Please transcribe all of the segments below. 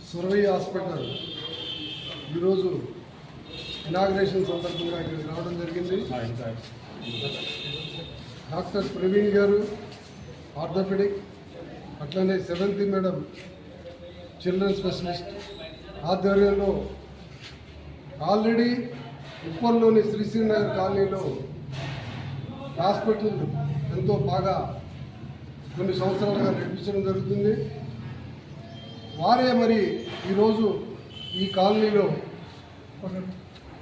సురవయ్య hospital ఈరోజు inauguration సందర్భంగా ఇక్కడికి రావడం జరిగింది. డాక్టర్ ప్రవీణ్ గారు ఆర్థోపెడిక్, అట్లనే 7th మేడం చిల్డ్రన్ స్పెషలిస్ట్ ఆధ్వర్యంలో ఆల్రెడీ ఉప్పల్లోని శ్రీశ్రీనగర్ కాలనీలో హాస్పిటల్ ఎంతో బాగా కొన్ని సంవత్సరాలుగా నడిపించడం జరుగుతుంది. వారే మరి ఈరోజు ఈ కాలనీలో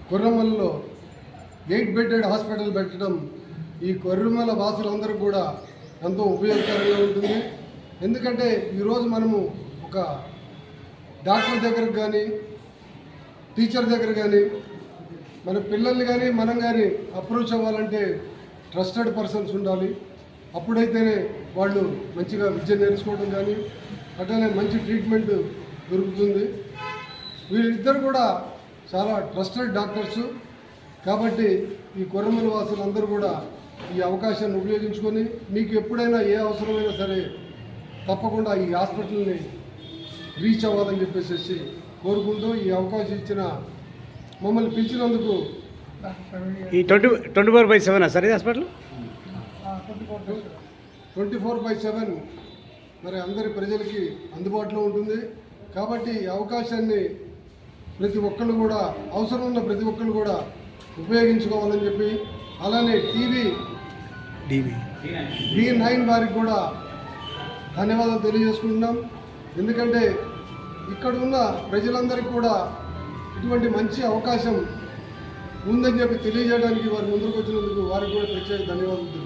కొర్రమల్లో 8-బెడెడ్ హాస్పిటల్ పెట్టడం ఈ కొర్రమల వాసులందరూ కూడా ఎంతో ఉపయోగకరంగా ఉంటుంది. ఎందుకంటే ఈరోజు మనము ఒక డాక్టర్ దగ్గరకు కానీ టీచర్ దగ్గర కానీ మన పిల్లల్ని కానీ మనం కానీ అప్రోచ్ అవ్వాలంటే ట్రస్టెడ్ పర్సన్స్ ఉండాలి. అప్పుడైతేనే వాళ్ళు మంచిగా విద్య నేర్చుకోవడం కానీ అట్లనే మంచి ట్రీట్మెంట్ దొరుకుతుంది. వీళ్ళిద్దరు కూడా చాలా ట్రస్టెడ్ డాక్టర్స్ కాబట్టి ఈ కొర్రమల వాసులందరూ కూడా ఈ అవకాశాన్ని ఉపయోగించుకొని మీకు ఎప్పుడైనా ఏ అవసరమైనా సరే తప్పకుండా ఈ హాస్పిటల్ని రీచ్ అవ్వాలని చెప్పేసి కోరుకుంటూ ఈ అవకాశం ఇచ్చిన మమ్మల్ని పిలిచినందుకు ఈ 24/7 సార్ హాస్పిటల్ 24/7 మరి అందరి ప్రజలకి అందుబాటులో ఉంటుంది. కాబట్టి ఈ అవకాశాన్ని ప్రతి ఒక్కళ్ళు కూడా అవసరం ఉన్న ప్రతి ఒక్కళ్ళు కూడా ఉపయోగించుకోవాలని చెప్పి అలానే D9 వారికి కూడా ధన్యవాదాలు తెలియజేసుకుంటున్నాం. ఎందుకంటే ఇక్కడ ఉన్న ప్రజలందరికీ కూడా ఇటువంటి మంచి అవకాశం ఉందని చెప్పి తెలియజేయడానికి వారు ముందుకు వచ్చినందుకు వారికి కూడా ప్రత్యేక ధన్యవాదాలు.